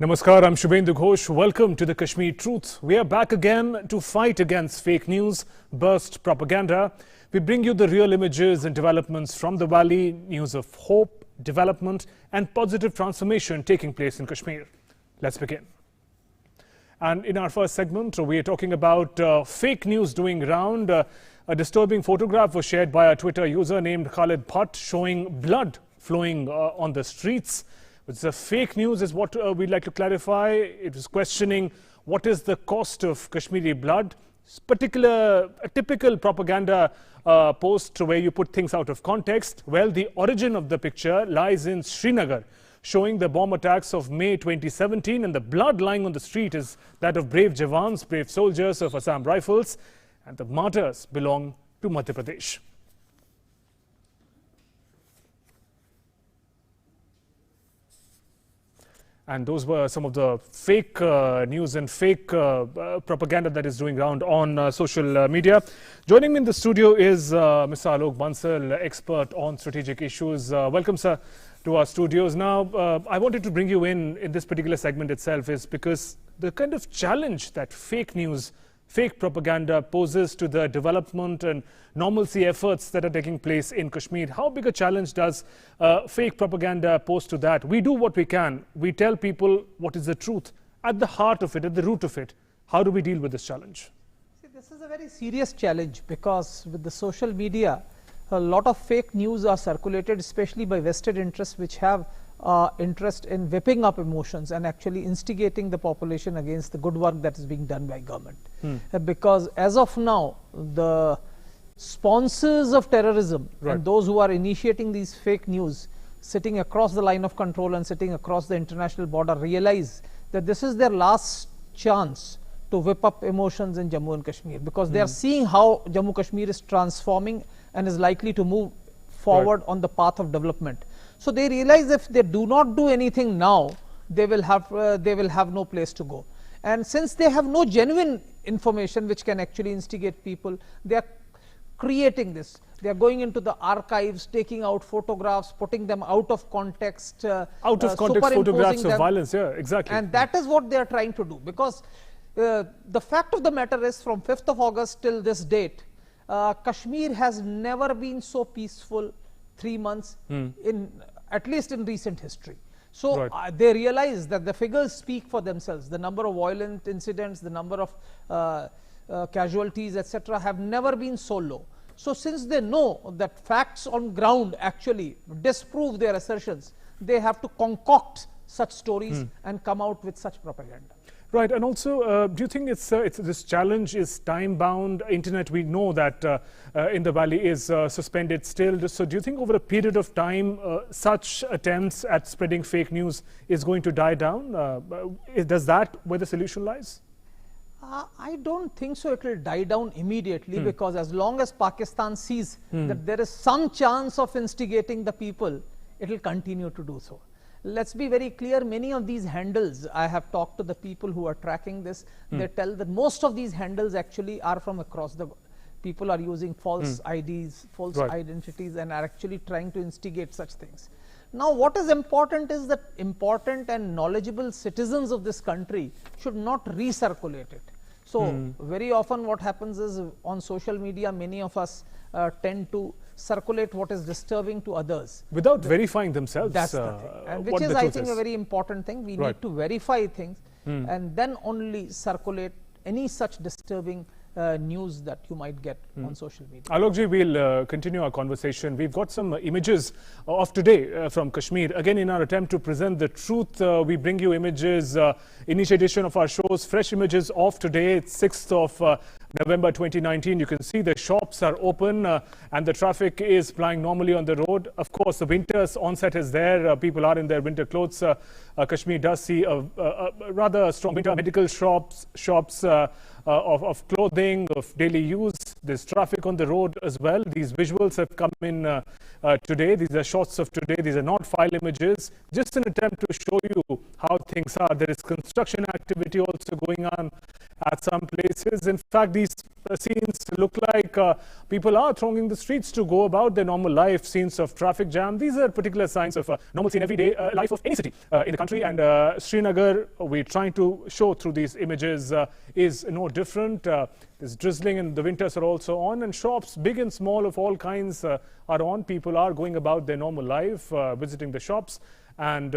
Namaskar, I'm Shubhendu Ghosh. Welcome to the Kashmir Truth. We are back again to fight against fake news, burst propaganda. We bring you the real images and developments from the valley, news of hope, development and positive transformation taking place in Kashmir. Let's begin. And in our first segment, we are talking about fake news doing round. A disturbing photograph was shared by a Twitter user named Khalid Bhatt showing blood flowing on the streets. It's a fake news is what we'd like to clarify. It was questioning what is the cost of Kashmiri blood. A typical propaganda post where you put things out of context. Well, the origin of the picture lies in Srinagar, showing the bomb attacks of May 2017, and the blood lying on the street is that of brave Jawans, brave soldiers of Assam Rifles, and the martyrs belong to Madhya Pradesh. And those were some of the fake news and fake propaganda that is doing round on social media. Joining me in the studio is Mr. Alok Bansal, expert on strategic issues. Welcome, sir, to our studios. Now, I wanted to bring you in this particular segment itself is because the kind of challenge that fake news, fake propaganda poses to the development and normalcy efforts that are taking place in Kashmir. How big a challenge does fake propaganda pose to that? We do what we can. We tell people what is the truth at the heart of it, at the root of it. How do we deal with this challenge? See, this is a very serious challenge because with the social media, a lot of fake news are circulated, especially by vested interests which have interest in whipping up emotions and actually instigating the population against the good work that is being done by government. Because as of now, the sponsors of terrorism and those who are initiating these fake news sitting across the line of control and sitting across the international border realize that this is their last chance to whip up emotions in Jammu and Kashmir, because they are seeing how Jammu Kashmir is transforming and is likely to move forward on the path of development. So they realize if they do not do anything now, they will have no place to go. And since they have no genuine information which can actually instigate people, they are creating this. They are going into the archives, taking out photographs, putting them out of context. Out of context photographs of violence, yeah, exactly. And that is what they are trying to do, because the fact of the matter is from 5th of August till this date, Kashmir has never been so peaceful 3 months, at least in recent history. So they realize that the figures speak for themselves. The number of violent incidents, the number of casualties, etc. have never been so low. So since they know that facts on ground actually disprove their assertions, they have to concoct such stories and come out with such propaganda. Right, and also, do you think it's this challenge is time-bound? Internet, we know that in the valley is suspended still. So do you think over a period of time, such attempts at spreading fake news is going to die down? Does that where the solution lies? I don't think so. It will die down immediately, because as long as Pakistan sees that there is some chance of instigating the people, it will continue to do so. Let's be very clear, many of these handles, I have talked to the people who are tracking this, they tell that most of these handles actually are from across the world. People are using false IDs, false identities, and are actually trying to instigate such things. Now, what is important is that important and knowledgeable citizens of this country should not recirculate it. So, very often what happens is on social media, many of us tend to circulate what is disturbing to others. Without verifying themselves. That's the thing. And which is, I think, a very important thing. We need to verify things and then only circulate any such disturbing news that you might get on social media. Alokji, we'll continue our conversation. We've got some images of today from Kashmir. Again, in our attempt to present the truth, we bring you images in each edition of our shows, fresh images of today. It's 6th of November 2019. You can see the shops are open and the traffic is plying normally on the road. Of course, the winter's onset is there. People are in their winter clothes. Kashmir does see a rather strong winter. Medical shops of clothing, of daily use. There's traffic on the road as well. These visuals have come in today. These are shots of today. These are not file images. Just an attempt to show you how things are. There is construction activity also going on at some places. In fact, these scenes look like people are thronging the streets to go about their normal life. Scenes of traffic jam. These are particular signs of normalcy in everyday life of any city in the country. And Srinagar, we're trying to show through these images, is no different. There's drizzling and the winters are also on, and shops, big and small, of all kinds are on. People are going about their normal life, visiting the shops, and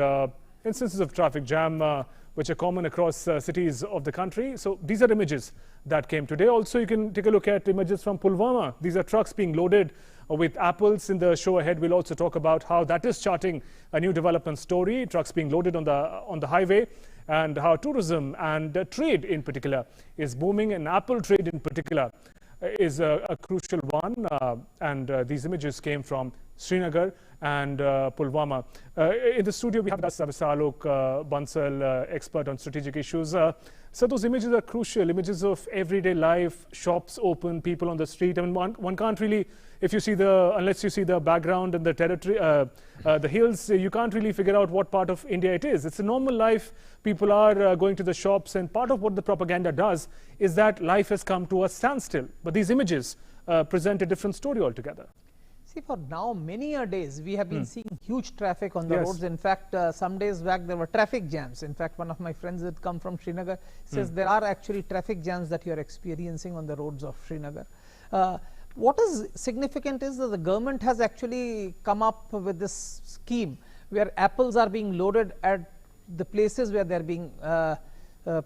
instances of traffic jam which are common across cities of the country. So these are images that came today. Also, you can take a look at images from Pulwama. These are trucks being loaded with apples. In the show ahead, we'll also talk about how that is charting a new development story. Trucks being loaded on the highway, and how tourism and trade in particular is booming, and apple trade in particular is a crucial one. These images came from Srinagar and Pulwama. In the studio, we have Alok Bansal, expert on strategic issues. So those images are crucial, images of everyday life, shops open, people on the street. I mean, one can't really, unless you see the background and the territory, the hills, you can't really figure out what part of India it is. It's a normal life. People are going to the shops, and part of what the propaganda does is that life has come to a standstill. But these images present a different story altogether. See, for now, many a days, we have been seeing huge traffic on the roads. In fact, some days back, there were traffic jams. In fact, one of my friends that come from Srinagar says there are actually traffic jams that you are experiencing on the roads of Srinagar. What is significant is that the government has actually come up with this scheme where apples are being loaded at the places where they are being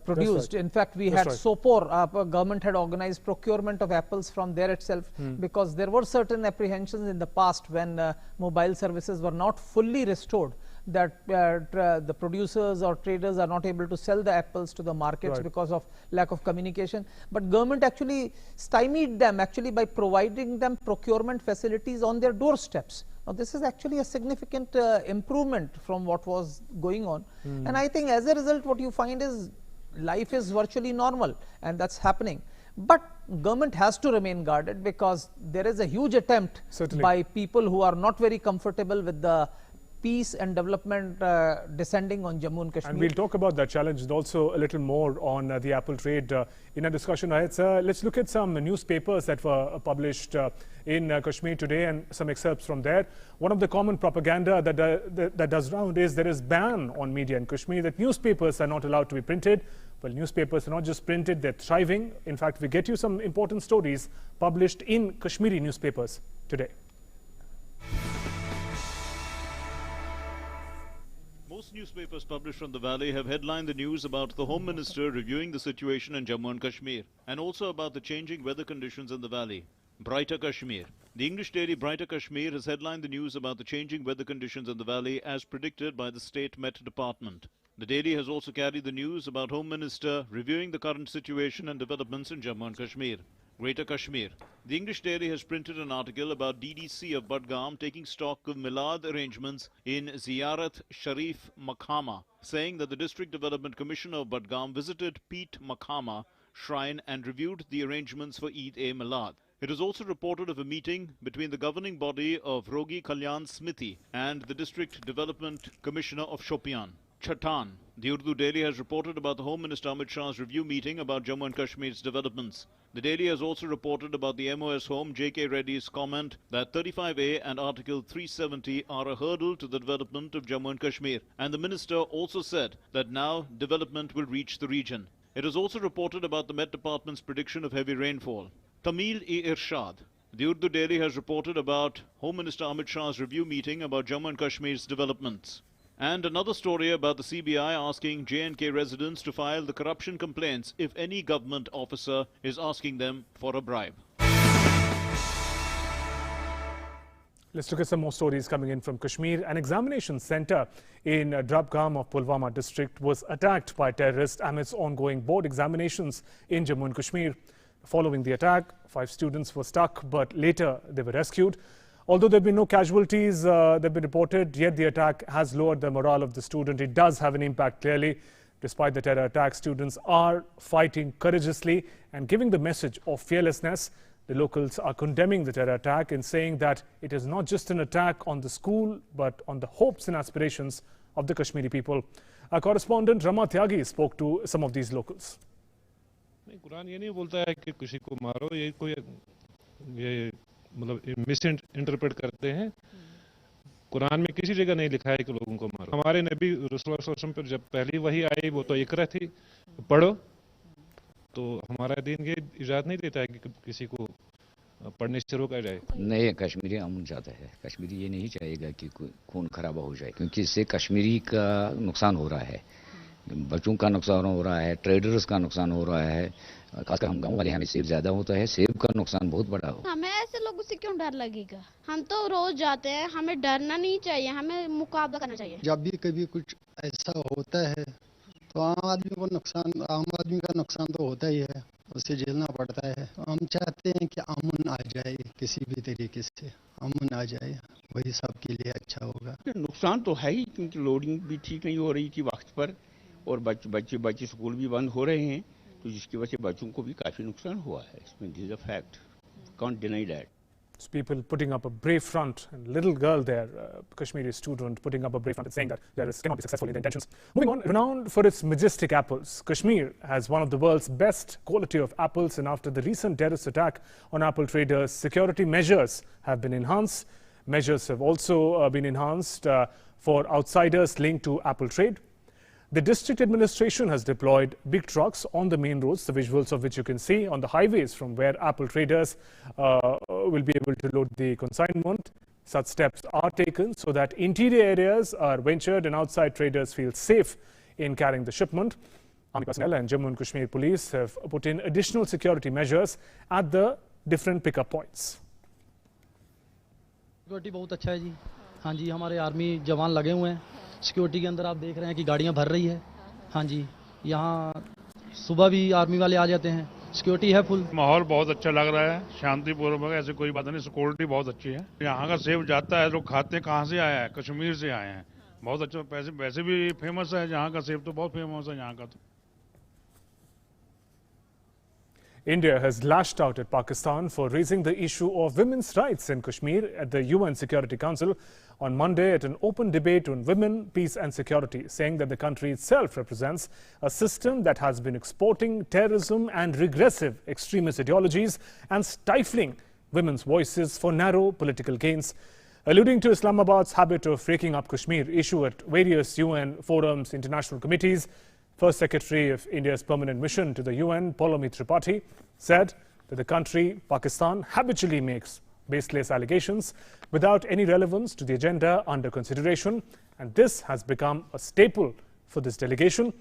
produced. Right. In fact, we had Sopor, government had organized procurement of apples from there itself, because there were certain apprehensions in the past when mobile services were not fully restored, that the producers or traders are not able to sell the apples to the markets because of lack of communication. But government actually stymied them by providing them procurement facilities on their doorsteps. Now, this is actually a significant improvement from what was going on. And I think as a result, what you find is life is virtually normal, and that's happening. But government has to remain guarded, because there is a huge attempt by people who are not very comfortable with the peace and development descending on Jammu and Kashmir. And we'll talk about that challenge and also a little more on the apple trade in our discussion. Let's look at some newspapers that were published in Kashmir today, and some excerpts from there. One of the common propaganda that does round is there is ban on media in Kashmir, that newspapers are not allowed to be printed. Well, newspapers are not just printed, they're thriving. In fact, we get you some important stories published in Kashmiri newspapers today. Most newspapers published from the valley have headlined the news about the Home Minister reviewing the situation in Jammu and Kashmir, and also about the changing weather conditions in the valley. Brighter Kashmir. The English daily Brighter Kashmir has headlined the news about the changing weather conditions in the valley as predicted by the State Met Department. The daily has also carried the news about Home Minister reviewing the current situation and developments in Jammu and Kashmir. Greater Kashmir. The English daily has printed an article about DDC of Budgam taking stock of Milad arrangements in Ziyarat Sharif Makhama, saying that the District Development Commissioner of Budgam visited Peet Makhama shrine and reviewed the arrangements for Eid-e-Milad. It is also reported of a meeting between the governing body of Rogi Kalyan Smiti and the District Development Commissioner of Shopian. Chatan. The Urdu Daily has reported about the Home Minister Amit Shah's review meeting about Jammu and Kashmir's developments. The Daily has also reported about the MOS Home J.K. Reddy's comment that 35A and Article 370 are a hurdle to the development of Jammu and Kashmir. And the Minister also said that now development will reach the region. It is also reported about the Met Department's prediction of heavy rainfall. Tamil-e-Irshad. The Urdu Daily has reported about Home Minister Amit Shah's review meeting about Jammu and Kashmir's developments. And another story about the CBI asking J&K residents to file the corruption complaints if any government officer is asking them for a bribe. Let's look at some more stories coming in from Kashmir. An examination center in Drabgam of Pulwama district was attacked by terrorists amidst ongoing board examinations in Jammu and Kashmir. Following the attack, 5 students were stuck, but later they were rescued. Although there have been no casualties that have been reported, yet the attack has lowered the morale of the student. It does have an impact, clearly. Despite the terror attack, students are fighting courageously and giving the message of fearlessness. The locals are condemning the terror attack and saying that it is not just an attack on the school, but on the hopes and aspirations of the Kashmiri people. Our correspondent Rama Tyagi spoke to some of these locals. नहीं, कुरान ये नहीं बोलता है कि किसी को मारो, ये कोई ये मतलब मिस इंटरप्रेट करते हैं। कुरान में किसी जगह नहीं लिखा है कि लोगों को मारो। हमारे नबी रसूलुल्लाह सल्लल्लाहु अलैहि वसल्लम पर जब पहली वही आई वो तो इकरा थी, पढ़ो। तो हमारा दीन ये इजाज़त नहीं देता है कि किसी को पढ़ने से रोका जाए। नहीं, कश्मीरी अमन चाहता है। कश्मीरी ये नहीं चाहेगा कि खून खराबा हो जाए, क्योंकि इससे कश्मीरी का नुकसान हो रहा है, बच्चों का नुकसान हो रहा है, ट्रेडर्स का नुकसान हो रहा है। खासकर हम गाँव वाले, हमें सेब ज़्यादा होता है, सेब का नुकसान बहुत बड़ा हो। हमें ऐसे लोगों से क्यों डर लगेगा? हम तो रोज जाते हैं, हमें डरना नहीं चाहिए, हमें मुकाबला करना चाहिए। जब भी कभी कुछ ऐसा होता है तो आम आदमी का नुकसान तो होता ही है, उसे झेलना पड़ता है। तो हम चाहते हैं कि अमन आ जाए, किसी भी तरीके से अमन आ जाए, वही सबके लिए अच्छा होगा। नुकसान तो है ही, क्योंकि लोडिंग भी ठीक नहीं हो रही थी वक्त पर, और बच्चे स्कूल भी बंद हो रहे हैं, तो जिसकी वजह से बच्चों को भी काफ़ी नुकसान हुआ है। इसमें this is a fact, can't deny that. It's people putting up a brave front, and little girl there, Kashmiri student, putting up a brave front and saying that terrorists cannot be successful in their intentions. Moving on, renowned for its majestic apples, Kashmir has one of the world's best quality of apples, and after the recent terrorist attack on apple traders, security measures have been enhanced. Measures have also been enhanced for outsiders linked to apple trade. The district administration has deployed big trucks on the main roads, the visuals of which you can see on the highways from where apple traders will be able to load the consignment. Such steps are taken so that interior areas are ventured and outside traders feel safe in carrying the shipment. Army personnel and Jammu and Kashmir police have put in additional security measures at the different pickup points. Security बहुत अच्छा है जी। हाँ जी, हमारे army जवान लगे हुए हैं security के अंदर। आप देख रहे हैं कि गाड़ियां भर रही है। हाँ जी, यहाँ सुबह भी आर्मी वाले आ जाते हैं, सिक्योरिटी है फुल। माहौल बहुत अच्छा लग रहा है, शांतिपूर्वक, ऐसे कोई बात नहीं, सिक्योरिटी बहुत अच्छी है। यहाँ का सेब जाता है, लोग खाते हैं। कहाँ से आया है? कश्मीर से आए हैं। बहुत अच्छा, वैसे भी फेमस है यहाँ का सेब, तो बहुत फेमस है यहाँ का। तो India has lashed out at Pakistan for raising the issue of women's rights in Kashmir at the UN Security Council on Monday at an open debate on women, peace and security, saying that the country itself represents a system that has been exporting terrorism and regressive extremist ideologies and stifling women's voices for narrow political gains. Alluding to Islamabad's habit of raking up Kashmir issue at various UN forums, international committees, First Secretary of India's permanent mission to the UN, Poulomi Tripathi, said that the country, Pakistan, habitually makes baseless allegations without any relevance to the agenda under consideration, and this has become a staple for this delegation.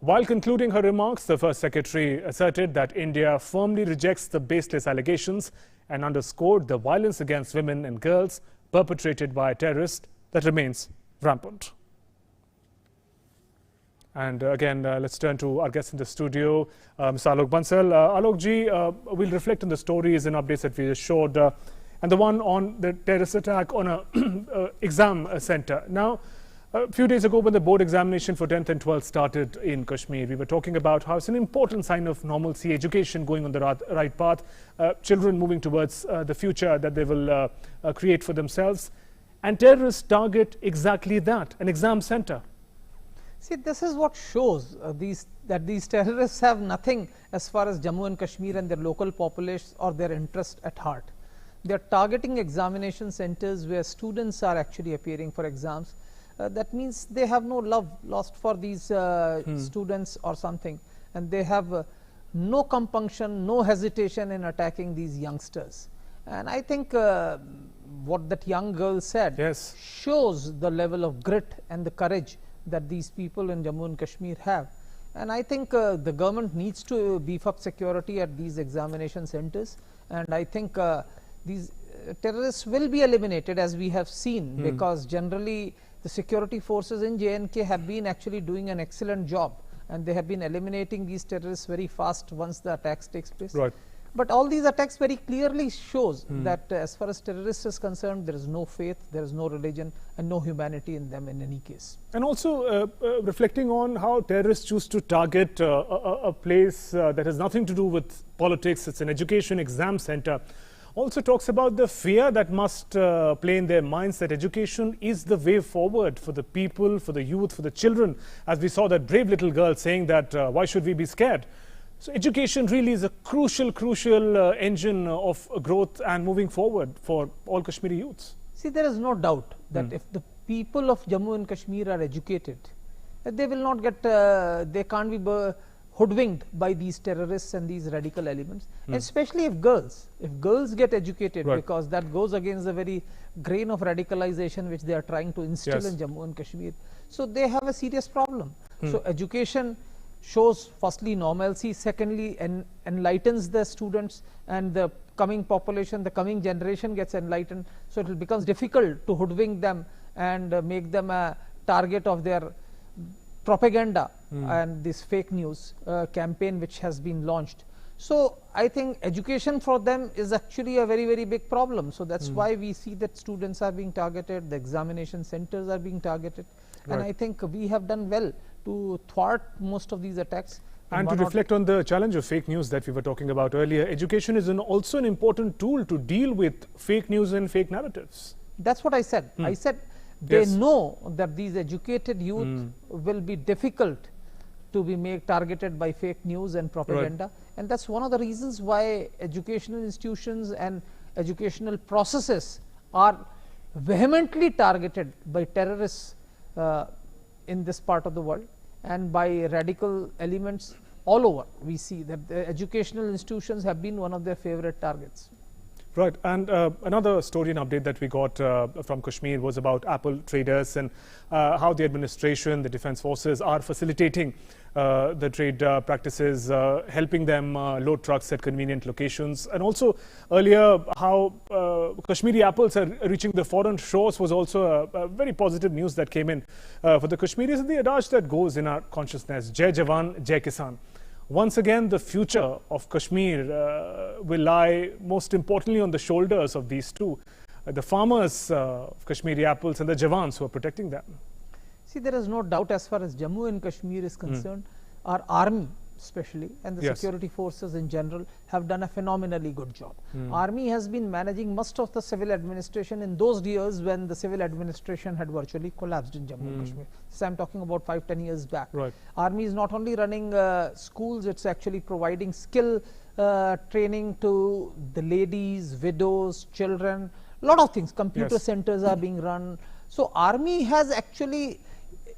While concluding her remarks, the First Secretary asserted that India firmly rejects the baseless allegations and underscored the violence against women and girls perpetrated by terrorists that remains rampant. And again, let's turn to our guest in the studio, Mr. Alok Bansal. Alok ji, we'll reflect on the stories and updates that we just showed, and the one on the terrorist attack on a exam center. Now, a few days ago, when the board examination for 10th and 12th started in Kashmir, we were talking about how it's an important sign of normalcy, education going on the right path, children moving towards the future that they will create for themselves. And terrorists target exactly that, an exam center. See, this is what shows that these terrorists have nothing as far as Jammu and Kashmir and their local populace or their interest at heart. They are targeting examination centers where students are actually appearing for exams. That means they have no love lost for these students or something, and they have no compunction, no hesitation in attacking these youngsters. And I think what that young girl said shows the level of grit and the courage that these people in Jammu and Kashmir have. And I think the government needs to beef up security at these examination centers, and I think these terrorists will be eliminated, as we have seen, because generally the security forces in J&K have been actually doing an excellent job, and they have been eliminating these terrorists very fast once the attacks takes place. Right. But all these attacks very clearly shows that as far as terrorists is concerned, there is no faith, there is no religion and no humanity in them in any case. And also reflecting on how terrorists choose to target a place that has nothing to do with politics, it's an education exam center, also talks about the fear that must play in their minds that education is the way forward for the people, for the youth, for the children, as we saw that brave little girl saying that why should we be scared? So education really is a crucial engine of growth and moving forward for all Kashmiri youths. See, there is no doubt that if the people of Jammu and Kashmir are educated, they will not get, they can't be hoodwinked by these terrorists and these radical elements, especially if girls get educated, because that goes against the very grain of radicalization which they are trying to instill in Jammu and Kashmir. So they have a serious problem. So education shows firstly normalcy, secondly enlightens the students, and the coming population, the coming generation gets enlightened, so it becomes difficult to hoodwink them and make them a target of their propaganda and this fake news campaign which has been launched. So I think education for them is actually a very big problem. So that's why we see that students are being targeted, the examination centers are being targeted, and I think we have done well to thwart most of these attacks. And to reflect on the challenge of fake news that we were talking about earlier, education is also an important tool to deal with fake news and fake narratives. That's what I said. I said they know that these educated youth will be difficult to be targeted by fake news and propaganda, and that's one of the reasons why educational institutions and educational processes are vehemently targeted by terrorists in this part of the world and by radical elements all over. We see that the educational institutions have been one of their favorite targets. Right, and another story and update that we got from Kashmir was about Apple traders and how the administration, the defense forces are facilitating the trade practices, helping them load trucks at convenient locations, and also earlier how Kashmiri apples are reaching the foreign shores was also a very positive news that came in for the Kashmiris, and the adage that goes in our consciousness, Jai Jawan, Jai Kisan. Once again, the future of Kashmir will lie most importantly on the shoulders of these two, the farmers of Kashmiri apples and the Jawans who are protecting them. See, there is no doubt as far as Jammu and Kashmir is concerned, our army especially and the security forces in general have done a phenomenally good job. Army has been managing most of the civil administration in those years when the civil administration had virtually collapsed in Jammu and Kashmir. So I'm talking about 5-10 years back. Army is not only running schools, it's actually providing skill training to the ladies, widows, children, lot of things. Computer centers are being run. So army has actually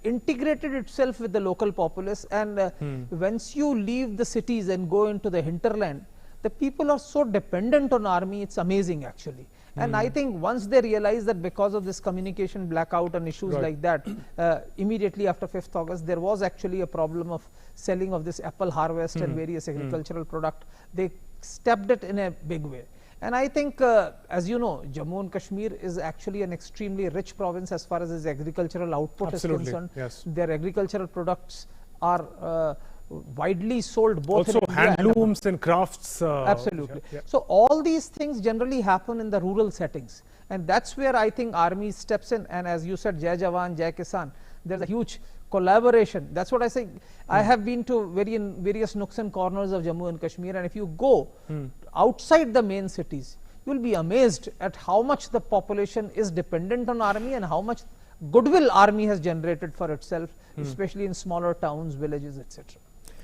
integrated itself with the local populace, and once you leave the cities and go into the hinterland, the people are so dependent on army, it's amazing actually. And I think once they realize that because of this communication blackout and issues like that, immediately after 5th August, there was actually a problem of selling of this apple harvest and various agricultural product. They stepped it in a big way. And I think, as you know, Jammu and Kashmir is actually an extremely rich province as far as its agricultural output is concerned. Their agricultural products are widely sold both also in India handlooms and crafts. Absolutely. So all these things generally happen in the rural settings, and that's where I think army steps in. And as you said, Jai Jawan, Jai Kisan, there's a huge collaboration. That's what I say. I have been to various nooks and corners of Jammu and Kashmir, and if you go outside the main cities, you will be amazed at how much the population is dependent on army and how much goodwill army has generated for itself, especially in smaller towns, villages, etc.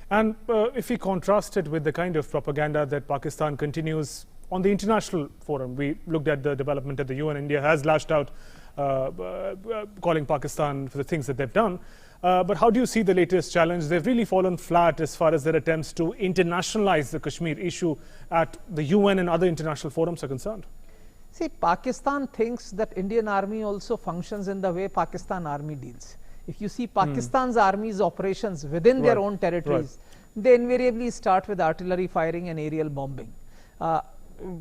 And if we contrast it with the kind of propaganda that Pakistan continues on the international forum, we looked at the development at the UN. India has lashed out, calling Pakistan for the things that they've done. But how do you see the latest challenge? They've really fallen flat as far as their attempts to internationalize the Kashmir issue at the UN and other international forums are concerned. See, Pakistan thinks that Indian army also functions in the way Pakistan army deals. If you see Pakistan's army's operations within their own territories, they invariably start with artillery firing and aerial bombing.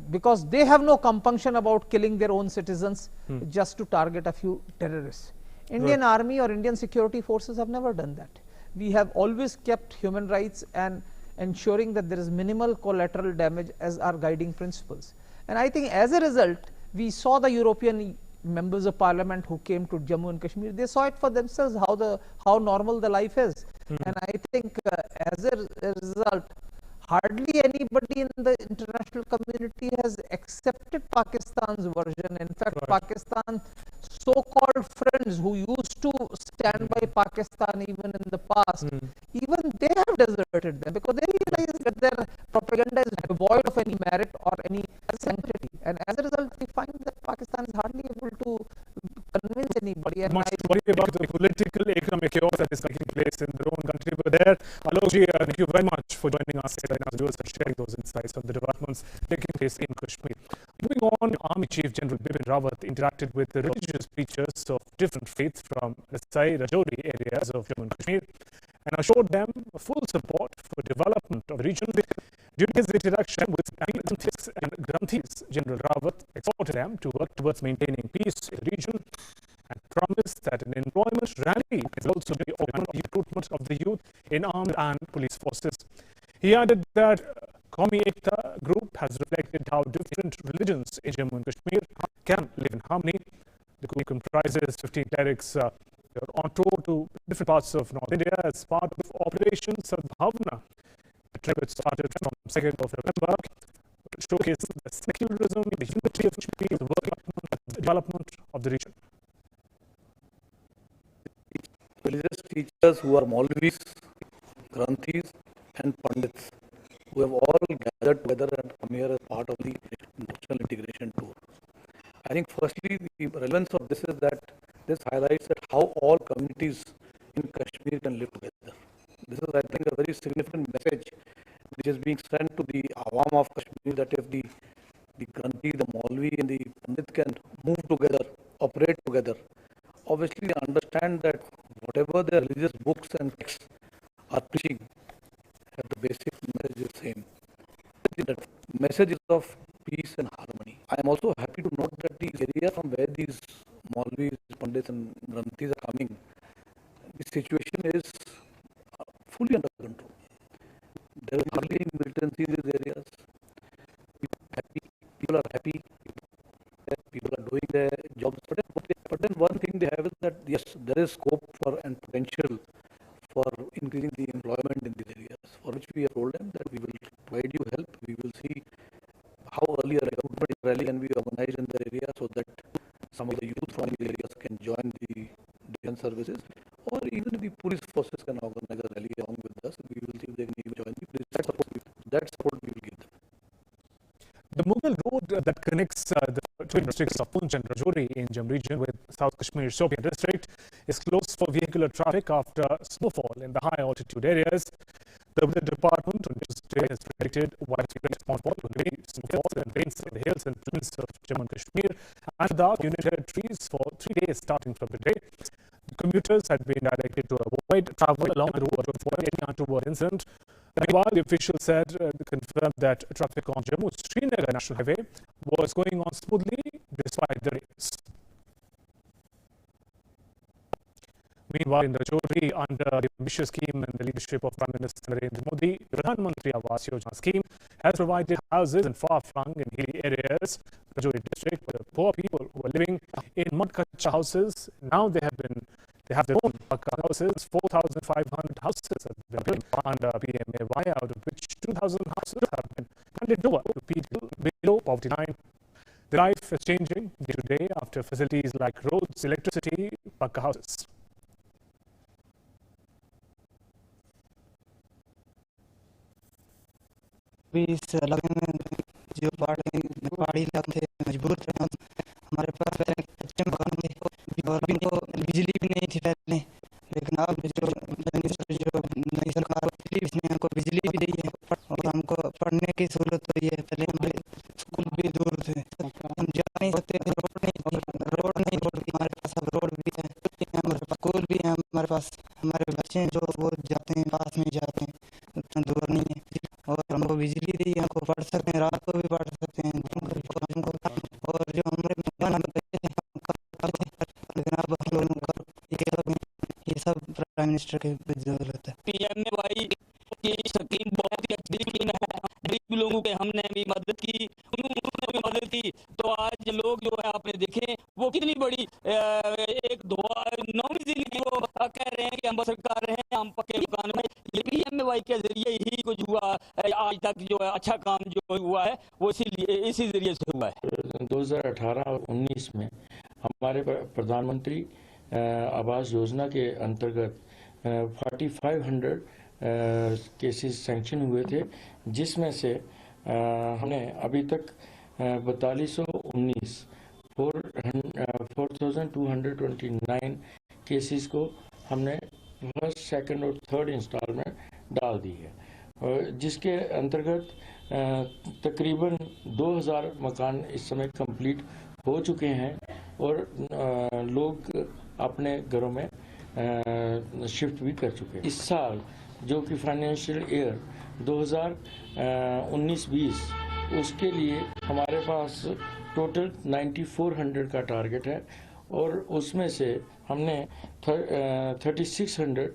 Because they have no compunction about killing their own citizens just to target a few terrorists. Indian army or Indian security forces have never done that. We have always kept human rights and ensuring that there is minimal collateral damage as our guiding principles. And I think as a result, we saw the European members of parliament who came to Jammu and Kashmir, they saw it for themselves how normal the life is. And I think as a result, hardly anybody in the international community has accepted Pakistan's version. In fact, Pakistan's so-called friends who used to stand by Pakistan even in the past, even they have deserted them because they realize that devoid of any merit or any sanctity, and as a result we find that Pakistan is hardly able to convince anybody. And much to worry about the political economic chaos that is taking place in their own country. But there, Alokji, thank you very much for joining us and sharing those insights on the developments taking place in Kashmir. Moving on, Army Chief General Bipin Rawat interacted with the religious preachers of different faiths from Rasai, Rajouri areas of Jammu and Kashmir and assured them full support for development of the region. During his interaction with Granthis and Granthis, General Rawat exhorted them to work towards maintaining peace in the region and promised that an employment rally will also be open for the recruitment of the youth in armed and police forces. He added that Qawmi Ekta group has reflected how different religions in Jammu and Kashmir can live in harmony. The group comprises 15 clerics on tour to different parts of North India as part of Operation Sadbhavna. The trip started from 2nd of November to showcase the secularism, the unity of Kashmir, the work and development of the region. Religious teachers who are Maulvis, Granthis and Pandits who have all gathered together and come here as part of the national integration tour. I think firstly the relevance of this is that this highlights that how all communities in Kashmir can live together. This is, I think, a very significant message which is being sent to the Awam of Kashmir, that if the Granthi, the Maulvi and the Pandit can move together, operate together, obviously they understand that whatever their religious books and texts are preaching, have the basic message is same. That message is of peace and harmony. I am also happy to note that the area from where these Maulvis, Pandits and Granthis are coming, the situation is fully under control. There is hardly any militancy in these areas. People are happy. People are doing their jobs. But then one thing they have is that yes, there is scope for and potential for increasing the employment in these areas, for which we have told them that we will provide you help. We will see how early a recruitment rally can be organized in the area so that some of the youth from these areas can join the defense services, or even the police forces can organize a rally along with us. We will see if they can even join the police. That support we will give them. The Mughal road that connects the two districts of Poonch and Rajouri in Jammu region with South Kashmir's Shopian district is closed for vehicular traffic after snowfall in the high altitude areas. The weather department on Tuesday has predicted widespread snowfall and rains in the hills and plains of Jammu and Kashmir and Ladakh Union territories for 3 days starting from today. The commuters had been directed to avoid travel along the road to avoid any untoward incident. Meanwhile, the official confirmed that traffic on Jammu-Srinagar National Highway was going on smoothly despite the rains. Meanwhile, in Rajouri, under the ambitious scheme and the leadership of Prime Minister Narendra Modi, the Pradhan Mantri Awas Yojana scheme has provided houses in far-flung and hilly areas. Rajouri district, where the poor people who are living in mud-kacha houses, now they have their own pakka houses. 4,500 houses have been built under PMAY, out of which 2,000 houses have been handed over to people below poverty line. The life is changing day to day after facilities like roads, electricity, pakka houses. भी इस इलाके में जो पहाड़ी इलाके थे मजबूर थे हम, हमारे पास पहले कच्चे मकान थे और हमको बिजली भी नहीं थी पहले, लेकिन अब जो नई सरकार इसने हमको बिजली भी दी है और हमको पढ़ने की सहूलत हुई है। पहले हमारे स्कूल भी दूर थे, हम जा नहीं सकते थे, रोड नहीं थी, हमारे पास अब रोड भी है, हमारे पास स्कूल भी है, हमारे पास हमारे बच्चे जो वो जाते हैं पास में जाते हैं, उतना दूर नहीं है और हमको बिजली दी, हमको पढ़ सकते हैं, रात को भी पढ़ सकते हैं हमको। और जो हमारे मकान हम लेकिन अब हम लोग ये सब प्राइम मिनिस्टर की जरूरत है। PMAY की स्कीम बहुत ही अच्छी स्कीम है, गरीब लोगों के हमने भी मदद की, उन्होंने भी मदद की, तो आज लोग जो है आपने देखे वो कितनी बड़ी एक दुआ नौवीं जिंदगी वो कह रहे हैं कि हम सरकार रहे हैं, हम पक्के मकान में। ये PMAY के जरिए ही कुछ हुआ आज तक, जो है अच्छा काम जो हुआ है वो इसी जरिए से हुआ है। 2018 और 19 में हमारे प्रधानमंत्री आवास योजना के अंतर्गत 4500 केसेस सैंक्शन हुए थे, जिसमें से हमने अभी तक 4219 4229 केसेस को हमने फर्स्ट, सेकंड और थर्ड इंस्टॉलमेंट डाल दी है, जिसके अंतर्गत तकरीबन 2000 मकान इस समय कंप्लीट हो चुके हैं और लोग अपने घरों में शिफ्ट भी कर चुके हैं। इस साल जो कि फाइनेंशियल ईयर 2019-20 उसके लिए हमारे पास टोटल 9400 का टारगेट है और उसमें से हमने 3600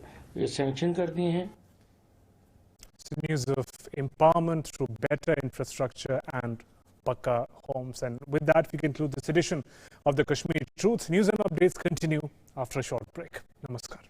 सैंक्शन कर दिए हैं। News of empowerment through better infrastructure and Pakka homes. And with that, we conclude this edition of the Kashmir Truth. News and updates continue after a short break. Namaskar.